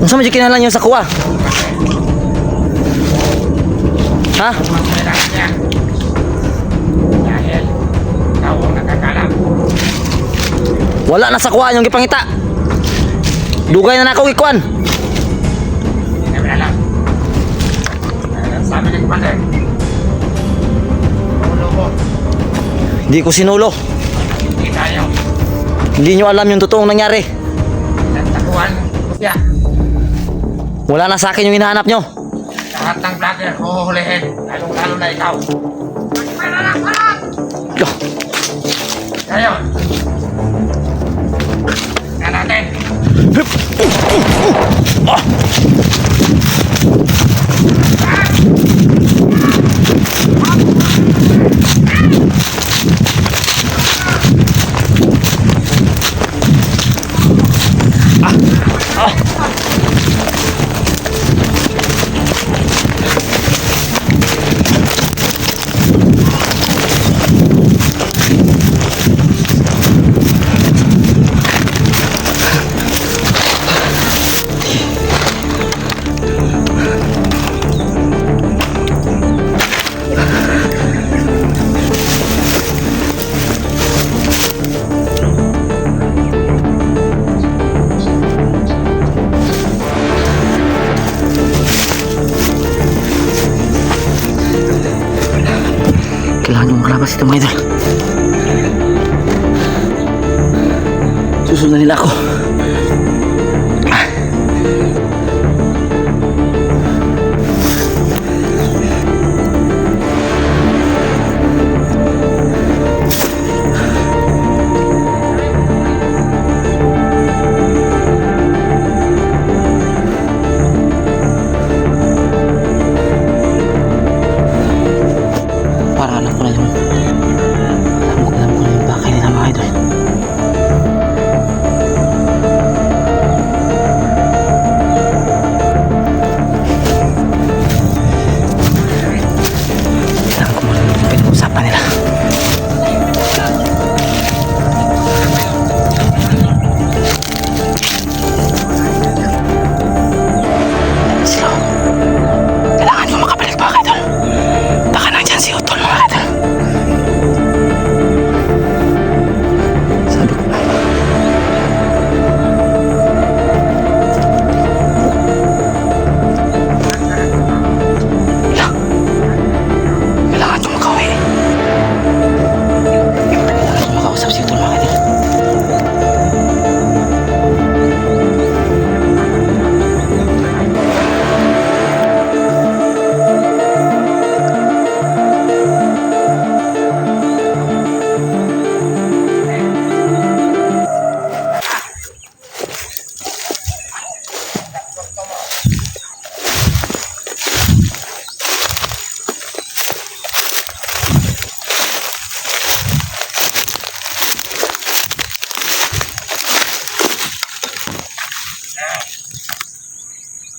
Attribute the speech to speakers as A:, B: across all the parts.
A: Kung saan mo kinalang yung sa kuha? Ha?
B: Dahil ikaw ang nakakalam.
A: Wala na sa kuha yung gipangita. Dugay na ako ikuan.
B: Hindi namin alam. Sabi ni Commander, ulo mo,
A: Hindi ko sinulo.
B: hindi tayo.
A: Hindi nyo alam yung totoong nangyari.
B: Nagtakuhan ko siya.
A: Wala na sa akin yung hinahanap nyo.
B: Lahat ng vlogger, huhulihin. Lalong-lalo na ikaw.
A: Loh,
B: Ngayon, tingnan natin.
A: kailangan nyo makalabas ito mga idol. Susundan nila ako. Para alam ko na yung alam ko na yung bakay nila mga idol. Kailangan ko muna yung pinag-usapan nila. Sila. Kailangan ko makabalik mga idol. Baka nandyan si Utol mga idol. Sabi ko na. Kailangan ko makauwi. Kailangan ko makausap si Utol mga idol.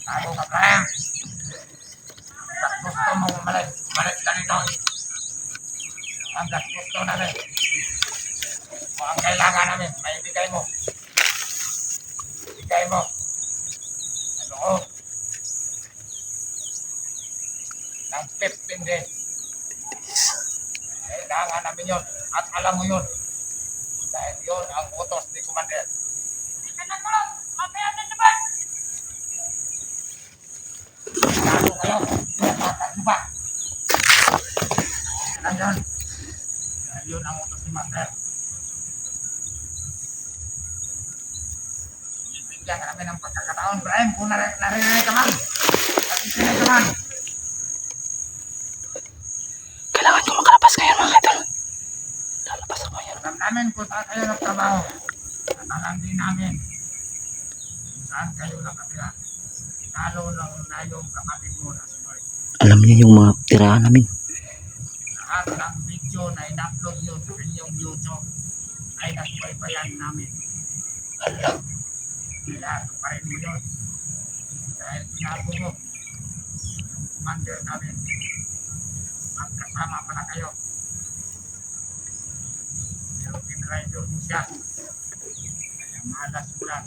B: Ako ka Brian. Gusto mo umalis ka nito. Hanggat gusto namin. O ang kailangan namin, maibigay mo. Ibigay mo. Ano ko? Ng 15 days. Kailangan namin yun. At alam mo yun. Dahil yun ang utos ni Commander. Bago kayo, tatagyo ba? Alam yun. Dahil yun ang utos ni Master. Ibigyan ka namin ng pagkakataon, Brian, kung narinig ka man. At isinay ka man.
A: Kailangan ko makalabas ngayon mga idol. Lalabas ako ngayon.
B: Alam namin kung saan kayo nagtrabaho. At alam din namin kung saan kayo nakatira. Lalo lang na yung kapatid mo na si Lloyd.
A: Alam niyo yung mga tirahan namin.
B: Lahat ng video na in-upload nyo sa inyong YouTube ay nasubaybayan namin. Kaya tuparin mo yun. Dahil pinago mo yung commander namin. Magkasama pala kayo. Pero pinrider mo siya. Kaya malas mo lang.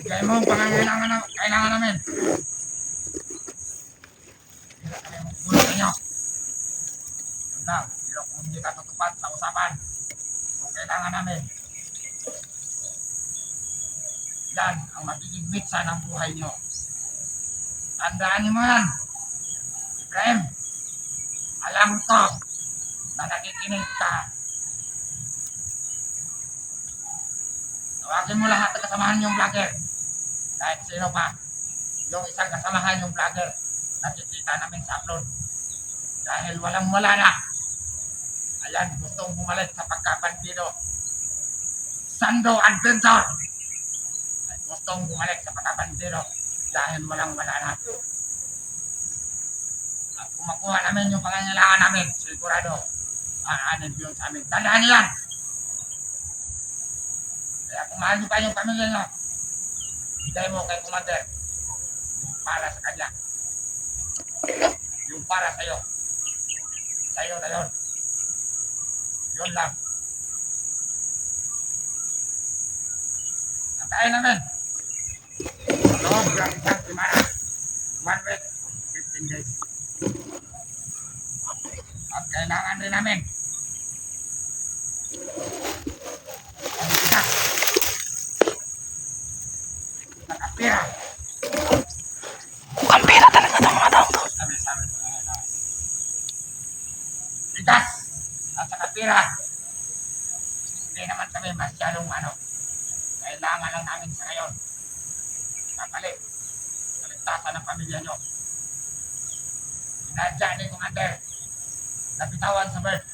B: Bigay mo ang kailangan namin. Hindi na kami magkukulit sa inyo. Yun lang. Pero kung hindi ka tutupad sa usapan, kung kailangan namin, yan ang magiging mitsa ng buhay nyo. Tandaan niyo mo yan. Ibrahim, alam ko na nakikinig ka. Tawagin mo lahat ng kasamahan yung vlogger. Kahit sino pa. Yung isang kasamahan yung vlogger. Nakikita namin sa upload. Dahil walang-wala na. Ayan, gustong bumalik sa pagkabandido. Sando Adventure. Gustong bumalik sa pagkabandido. Dahil walang-wala na. Kung makuha namin yung pangangailangan namin, sigurado, aanib yun sa amin. Tandaan niyo yan! Kaya kung mahal niyo pa yung pamilya niyo, bigay mo kay Commander yung para sa kanya. Yung para sa'yo. Sa'yo na yun. Yun lang. Antayin namin. Loob ng isang semana. 1 week, 15 days. At kailangan rin namin ang isa nakapira.
A: Mukhang pera talaga itong mga taong to.
B: Sabi ko nga bigas at saka pira. Hindi naman kami masyadong kailangan lang namin sa ngayon. Kapalit. Kaligtasan ng pamilya nyo. Sinadya ni Commander na bitawan sa birth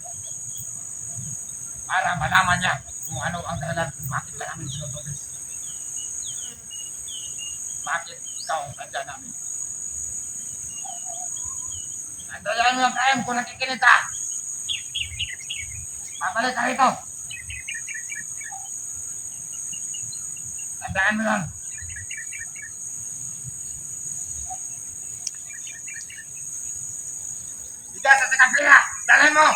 B: para malaman niya kung ano ang dahilan kung bakit ka namin sinutubis. Bakit ikaw ang sadya namin? Nandayan mo ang kain kung nakikinig ka. Babalik ka rito. Tandaan mo yun. Bigas at saka pera. Dalhin mo.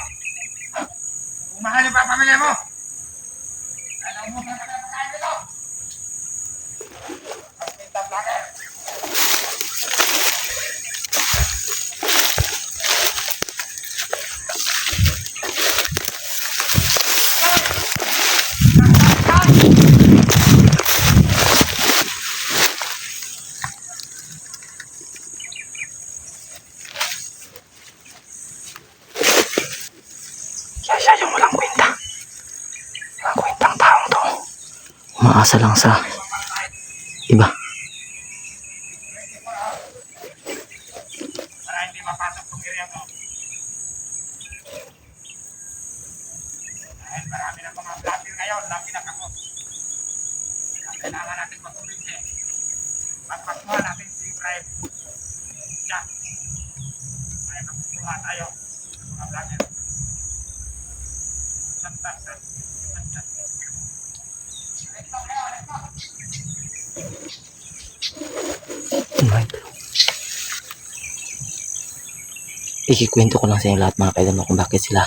B: Kung mahal yung pamilya mo. Alam mo kung kami ang pagkain dito. Pagpinta vlogger.
A: Siya yung walang kwenta. Walang kwentang taong to. Umaasa lang sa iba.
B: Para hindi mapasok tong area mo. Dahil marami ng mga vlogger ngayon na pinakakos. Kailangan natin matuloy pagpaskuhan natin si Ibrahim. Siya. Ay magkukuha tayo ng mga vlogger.
A: Right. Ikikwento ko lang sa inyo lahat mga kaidol kung bakit sila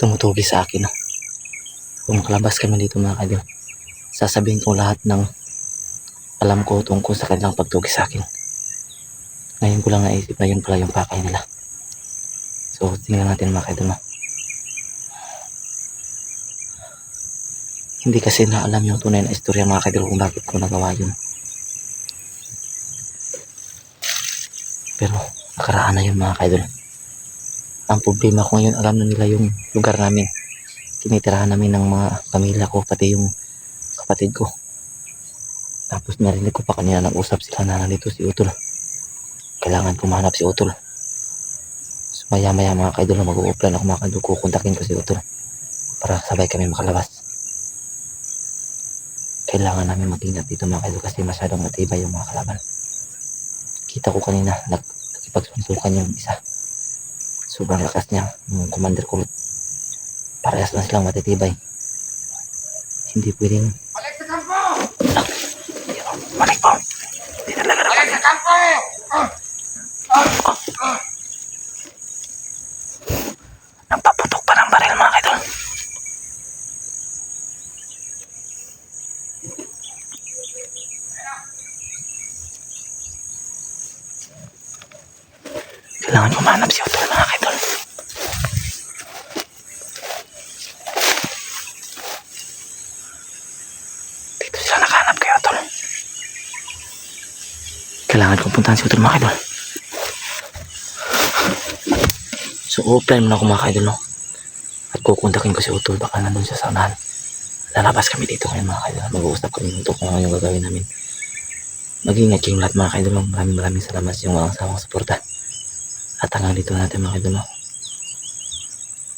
A: tumutugi sa akin. No? Kung makalabas kami dito mga kaidol, sasabihin ko lahat ng alam ko tungkol sa kanilang pagtugi sa akin. Ngayon ko lang naisip na yun pala yung pakay nila. So tingnan natin mga kaidol. No? Hindi kasi na alam yung tunay na istorya mga kaidol kung bakit ko nagawa yun. Pero nakaraan na yun mga kaidol. Ang problema ko ngayon, alam na nila yung lugar namin. Tinitirahan namin ng mga pamilya ko, pati yung kapatid ko. Tapos narinig ko pa kanina nag-usap sila na nandito si Utol. Kailangan ko mahanap si Utol. So maya maya mga kaidol, mag-u-offline ako mga kaidol, kukontakin ko si Utol para sabay kami makalabas. Kailangan namin mag-ingat dito mga kaidol kasi masyadong matibay yung mga kalaban. Kita ko kanina nakipagsuntukan yung isa. Sobrang lakas niya, yung Commander Kulot. Parehas na silang matitibay. Hindi pwedeng
B: Balik sa kampo!
A: balik po. Hindi talaga na
B: Balik sa kampo!
A: nagpaputok pa ng baril mga kaidol. Kailangan ko mahanap si Utol mga kaidol. Dito sila nakahanap kay Utol. Kailangan kong puntahan si Utol mga kaidol. So offline muna ako mga kaidol, no? At kukontakin ko si Utol, baka nandun siya sa unahan. Lalabas kami dito ngayon mga kaidol. Mag-uusap kami ng kung ano yung gagawin namin. Mag-ingat kayong lahat mga kaidol. Maraming salamat sa yung walang samang suporta. At hanggang dito natin mga kaidol, no?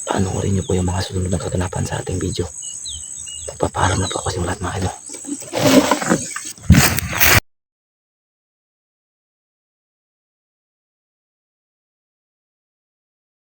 A: Panoorin niyo po yung mga susunod na kaganapan sa ating video. Pagpapaalam na po ako sa lahat mga kaidol.